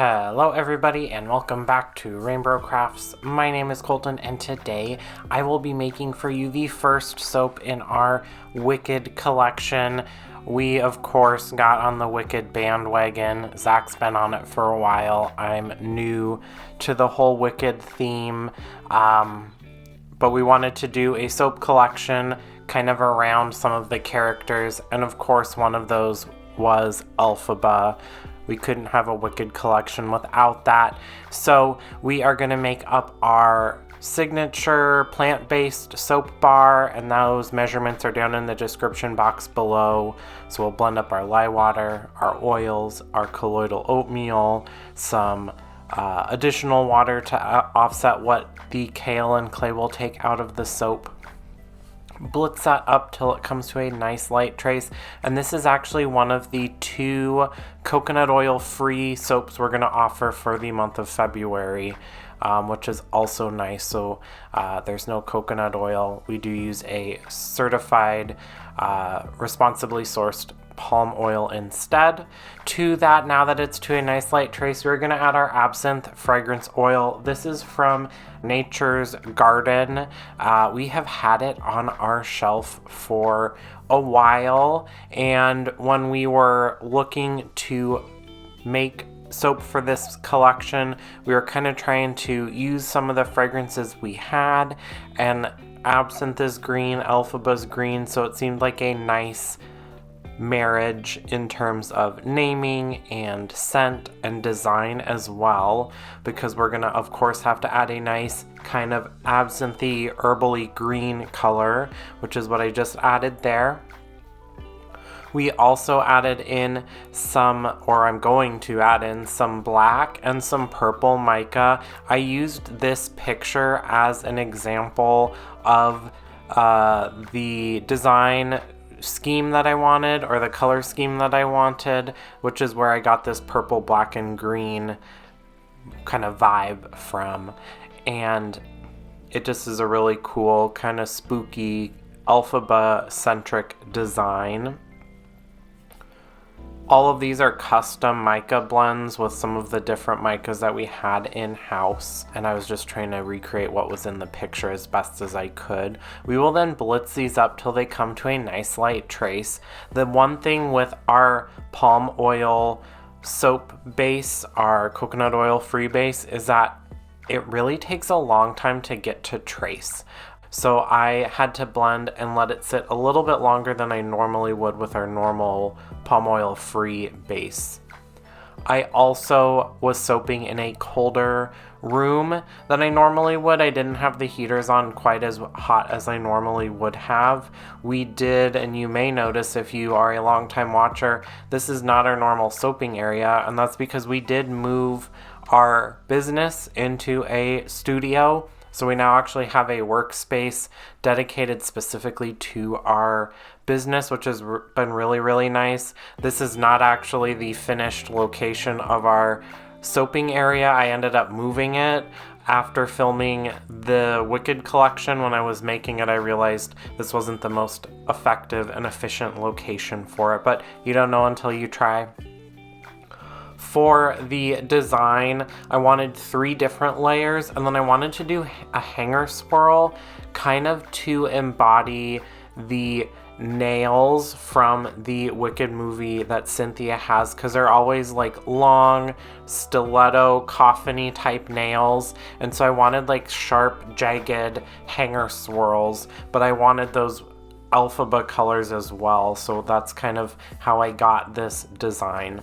Hello everybody and welcome back to RainBro Crafts. My name is Colton and today I will be making for you the first soap in our Wicked collection. We of course got on the Wicked bandwagon. Zac's been on it for a while. I'm new to the whole Wicked theme, but we wanted to do a soap collection kind of around some of the characters, and of course one of those was Elphaba. We couldn't have a Wicked collection without that. So we are going to make up our signature plant-based soap bar, and those measurements are down in the description box below. So we'll blend up our lye water, our oils, our colloidal oatmeal, some additional water to offset what the kale and clay will take out of the soap. Blitz that up till it comes to a nice light trace, and this is actually one of the 2 coconut oil free soaps we're going to offer for the month of February, which is also nice. So there's no coconut oil. We do use a certified responsibly sourced palm oil instead. To that, now that it's to a nice light trace, we're going to add our absinthe fragrance oil. This is from Nature's Garden. We have had it on our shelf for a while, and when we were looking to make soap for this collection, we were kind of trying to use some of the fragrances we had, and absinthe is green, Elphaba's green, so it seemed like a nice marriage in terms of naming and scent and design as well, because we're gonna of course have to add a nice kind of absinthe herbally green color, which is what I just added there. We also added in some, or I'm going to add in some black and some purple mica. I used this picture as an example of the design scheme that I wanted, or the color scheme that I wanted, which is where I got this purple, black, and green kind of vibe from. And it just is a really cool, kind of spooky, Elphaba-centric design. All of these are custom mica blends with some of the different micas that we had in-house, and I was just trying to recreate what was in the picture as best as I could. We will then blitz these up till they come to a nice light trace. The one thing with our palm oil soap base, our coconut oil free base, is that it really takes a long time to get to trace. So I had to blend and let it sit a little bit longer than I normally would with our normal palm oil free base. I also was soaping in a colder room than I normally would. I didn't have the heaters on quite as hot as I normally would have. We did, and you may notice if you are a longtime watcher, this is not our normal soaping area, and that's because we did move our business into a studio. So we now actually have a workspace dedicated specifically to our business, which has been really, really nice. This is not actually the finished location of our soaping area. I ended up moving it after filming the Wicked collection. When I was making it, I realized this wasn't the most effective and efficient location for it, but you don't know until you try. For the design, I wanted 3 different layers, and then I wanted to do a hanger swirl kind of to embody the nails from the Wicked movie that Cynthia has, because they're always like long stiletto coffin-y type nails, and so I wanted like sharp jagged hanger swirls, but I wanted those Elphaba colors as well, so that's kind of how I got this design.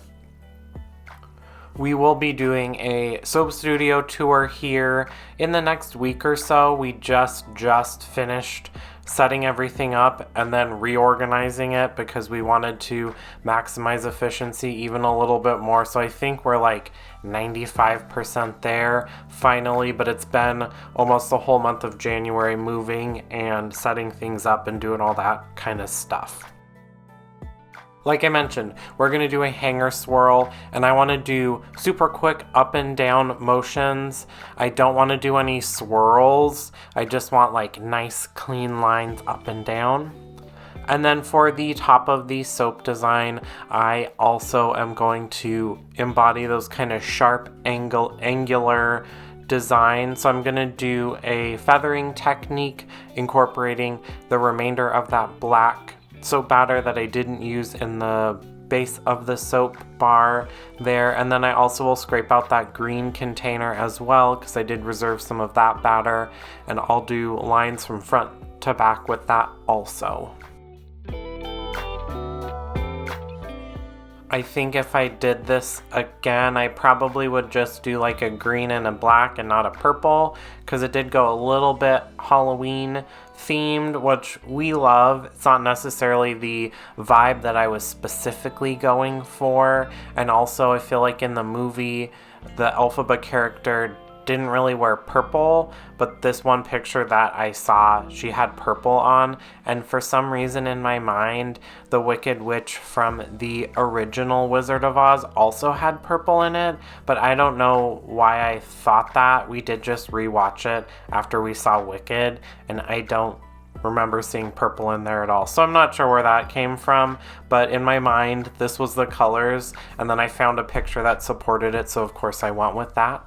We will be doing a soap studio tour here in the next week or so. We just finished setting everything up and then reorganizing it because we wanted to maximize efficiency even a little bit more. So I think we're like 95% there finally, but it's been almost the whole month of January moving and setting things up and doing all that kind of stuff. Like I mentioned, we're going to do a hanger swirl, and I want to do super quick up and down motions. I don't want to do any swirls. I just want like nice clean lines up and down. And then for the top of the soap design, I also am going to embody those kind of sharp angular design. So I'm going to do a feathering technique incorporating the remainder of that black soap batter that I didn't use in the base of the soap bar there. And then I also will scrape out that green container as well, because I did reserve some of that batter, and I'll do lines from front to back with that also. I think if I did this again, I probably would just do like a green and a black and not a purple, because it did go a little bit Halloween themed, which we love. It's not necessarily the vibe that I was specifically going for. And also I feel like in the movie, the Elphaba character didn't really wear purple, but this one picture that I saw, she had purple on, and for some reason in my mind, the Wicked Witch from the original Wizard of Oz also had purple in it, but I don't know why I thought that. We did just rewatch it after we saw Wicked, and I don't remember seeing purple in there at all, so I'm not sure where that came from, but in my mind, this was the colors, and then I found a picture that supported it, so of course I went with that.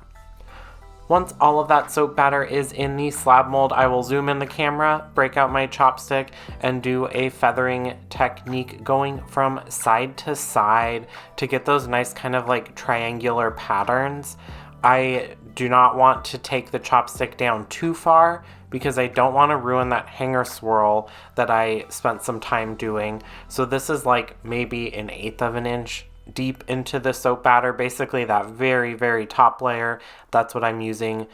Once all of that soap batter is in the slab mold, I will zoom in the camera, break out my chopstick, and do a feathering technique going from side to side to get those nice kind of like triangular patterns. I do not want to take the chopstick down too far because I don't want to ruin that hanger swirl that I spent some time doing. So this is like maybe 1/8 of an inch deep into the soap batter, basically that very, very top layer. That's what I'm using,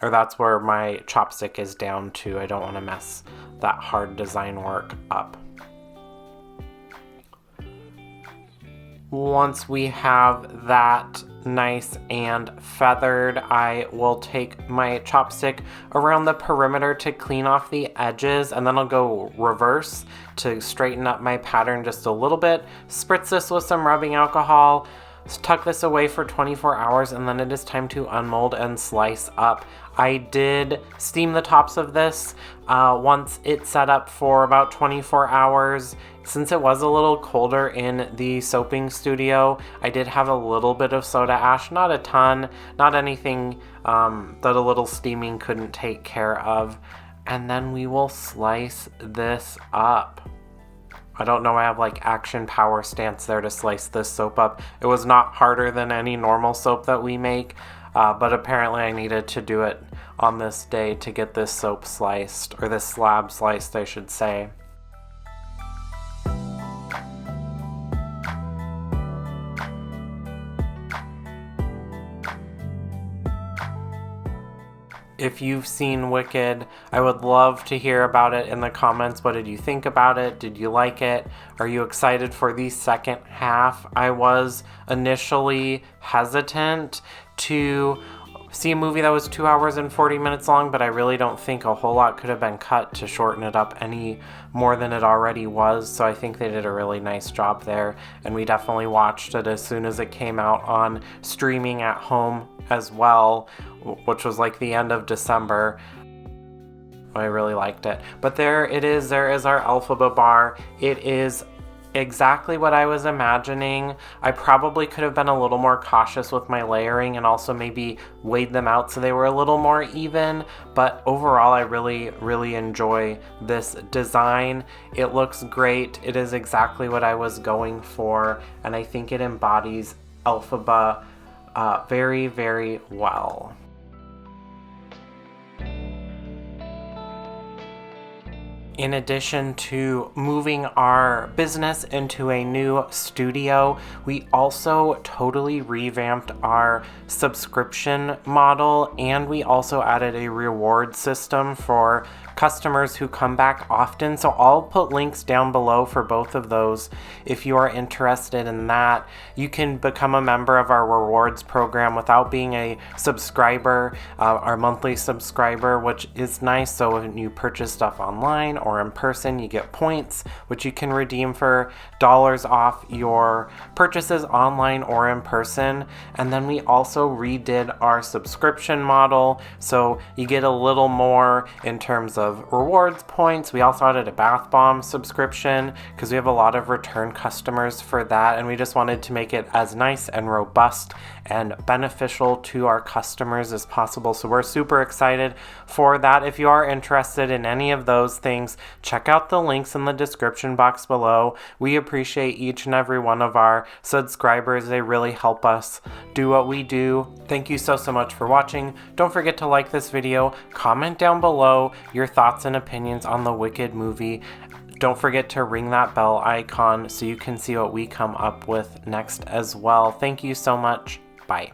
or that's where my chopstick is down to. I don't want to mess that hard design work up. Once we have that nice and feathered, I will take my chopstick around the perimeter to clean off the edges, and then I'll go reverse to straighten up my pattern just a little bit. Spritz this with some rubbing alcohol, tuck this away for 24 hours, and then it is time to unmold and slice up. I did steam the tops of this once it set up for about 24 hours. Since it was a little colder in the soaping studio, I did have a little bit of soda ash, not a ton, not anything that a little steaming couldn't take care of. And then we will slice this up. I don't know, I have like action power stance there to slice this soap up. It was not harder than any normal soap that we make, but apparently I needed to do it on this day to get this soap sliced, or this slab sliced, I should say. If you've seen Wicked, I would love to hear about it in the comments. What did you think about it? Did you like it? Are you excited for the second half? I was initially hesitant to see a movie that was 2 hours and 40 minutes long, but I really don't think a whole lot could have been cut to shorten it up any more than it already was, so I think they did a really nice job there, and we definitely watched it as soon as it came out on streaming at home as well, which was like the end of December. I really liked it. But there it is. There is our Elphaba bar. It is exactly what I was imagining. I probably could have been a little more cautious with my layering and also maybe weighed them out so they were a little more even, but overall I really, really enjoy this design. It looks great. It is exactly what I was going for, and I think it embodies Elphaba very, very well. In addition to moving our business into a new studio, we also totally revamped our subscription model, and we also added a reward system for customers who come back often. So I'll put links down below for both of those if you are interested in that. You can become a member of our rewards program without being a subscriber, our monthly subscriber, which is nice. So when you purchase stuff online or or in person, you get points, which you can redeem for dollars off your purchases online or in person. And then we also redid our subscription model, so you get a little more in terms of rewards points. We also added a bath bomb subscription because we have a lot of return customers for that, and we just wanted to make it as nice and robust and beneficial to our customers as possible. So we're super excited for that. If you are interested in any of those things, check out the links in the description box below. We appreciate each and every one of our subscribers. They really help us do what we do. Thank you so much for watching. Don't forget to like this video, comment down below your thoughts and opinions on the Wicked movie. Don't forget to ring that bell icon so you can see what we come up with next as well. Thank you so much. Bye.